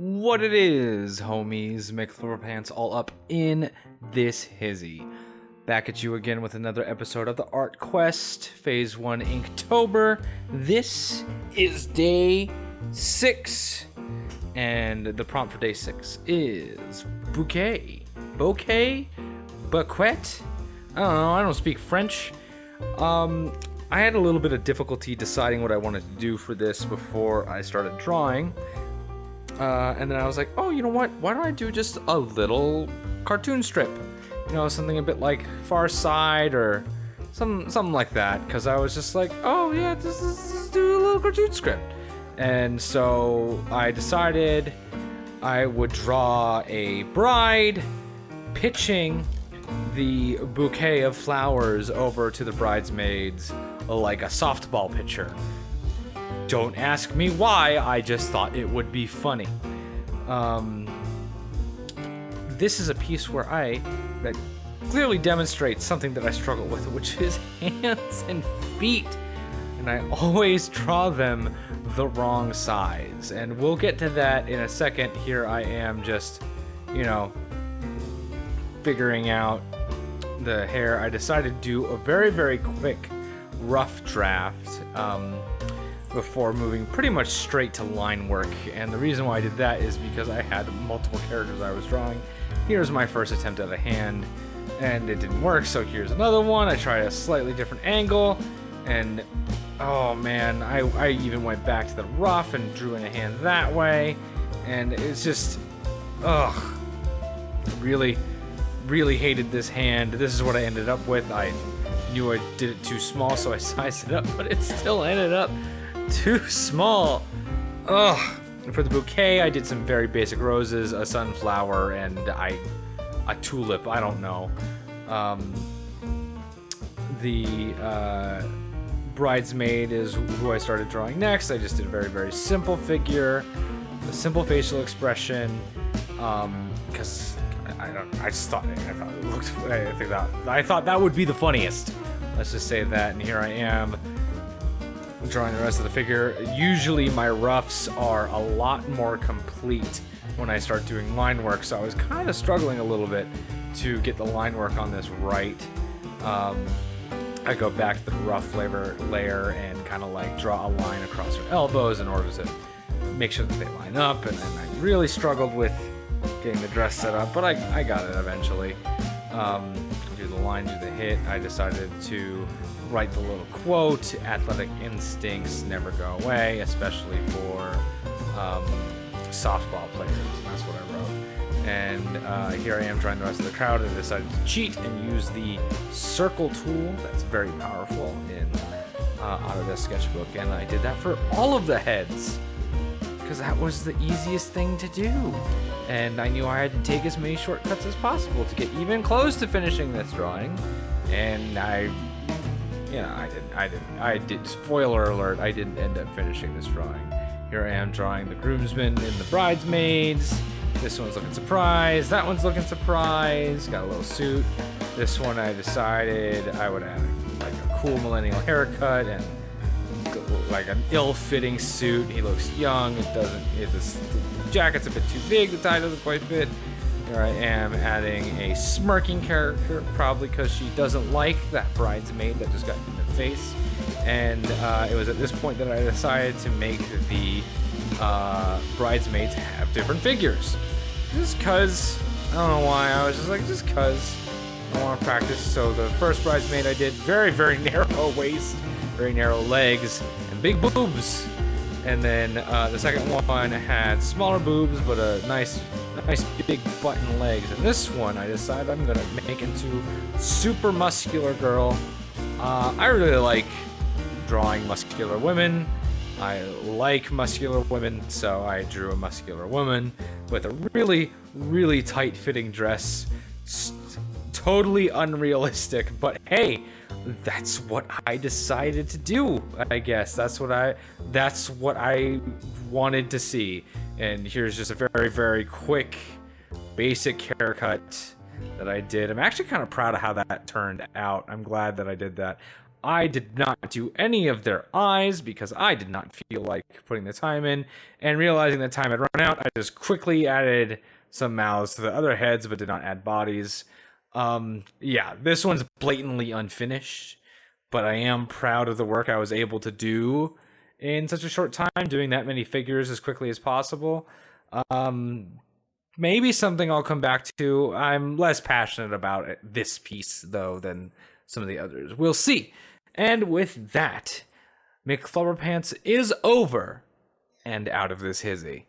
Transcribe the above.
What it is, homies, McFlipper Pants all up in this hizzy. Back at you again with another episode of the Art Quest, Phase 1 Inktober. This is day 6, and the prompt for day 6 is Bouquet. Bouquet? Bouquet? I don't know, I don't speak French. I had a little bit of difficulty deciding what I wanted to do for this before I started drawing. And then I was like, oh, you know what? Why don't I do just a little cartoon strip? You know, something a bit like Far Side or something like that. Because I was just like, oh, yeah, let's do a little cartoon script. And so I decided I would draw a bride pitching the bouquet of flowers over to the bridesmaids like a softball pitcher. Don't ask me why, I just thought it would be funny. This is a piece where that clearly demonstrates something that I struggle with, which is hands and feet. And I always draw them the wrong size. And we'll get to that in a second. Here I am just, figuring out the hair. I decided to do a very, very quick rough draft before moving pretty much straight to line work. And the reason why I did that is because I had multiple characters I was drawing. Here's my first attempt at a hand, and it didn't work, so here's another one. I tried a slightly different angle, and oh man, I even went back to the rough and drew in a hand that way, and it's just, really hated this hand. This is what I ended up with. I knew I did it too small, so I sized it up, but it still ended up too small. Ugh. For the bouquet, I did some very basic roses, a sunflower, and a tulip. I don't know. The bridesmaid is who I started drawing next. I just did a very, very simple figure, a simple facial expression, because I thought that would be the funniest. Let's just say that. And here I am drawing the rest of the figure. Usually my roughs are a lot more complete when I start doing line work, so I was kind of struggling a little bit to get the line work on this right. I go back to the rough layer and kind of like draw a line across her elbows in order to make sure that they line up, and then I really struggled with getting the dress set up, but I got it eventually. Do the line, do the hit. I decided to write the little quote, athletic instincts never go away, especially for softball players. And that's what I wrote. And here I am drawing the rest of the crowd, and I decided to cheat and use the circle tool. That's very powerful in Autodesk Sketchbook, and I did that for all of the heads because that was the easiest thing to do. And I knew I had to take as many shortcuts as possible to get even close to finishing this drawing. And I did, spoiler alert, I didn't end up finishing this drawing. Here I am drawing the groomsmen and the bridesmaids. This one's looking surprised. That one's looking surprised. Got a little suit. This one I decided I would add like a cool millennial haircut and like an ill-fitting suit. He looks young. The jacket's a bit too big. The tie doesn't quite fit. Here I am adding a smirking character, probably because she doesn't like that bridesmaid that just got in the face. And it was at this point that I decided to make the bridesmaids have different figures. Just because, I don't know why, I was just like, just because I want to practice. So the first bridesmaid I did, very, very narrow waist, very narrow legs, and big boobs. And then the second one had smaller boobs, but a nice big button legs. And this one I decided I'm gonna make into super muscular girl. I really like drawing muscular women. I like muscular women, so I drew a muscular woman with a really, really tight fitting dress. Totally unrealistic, but hey, that's what I decided to do. I guess that's what I wanted to see. And here's just a very, very quick, basic haircut that I did. I'm actually kind of proud of how that turned out. I'm glad that I did that. I did not do any of their eyes because I did not feel like putting the time in. And realizing the time had run out, I just quickly added some mouths to the other heads, but did not add bodies. Yeah, this one's blatantly unfinished, but I am proud of the work I was able to do in such a short time, doing that many figures as quickly as possible. Maybe something I'll come back to. I'm less passionate about this piece, though, than some of the others. We'll see. And with that, McFlubberpants is over and out of this hizzy.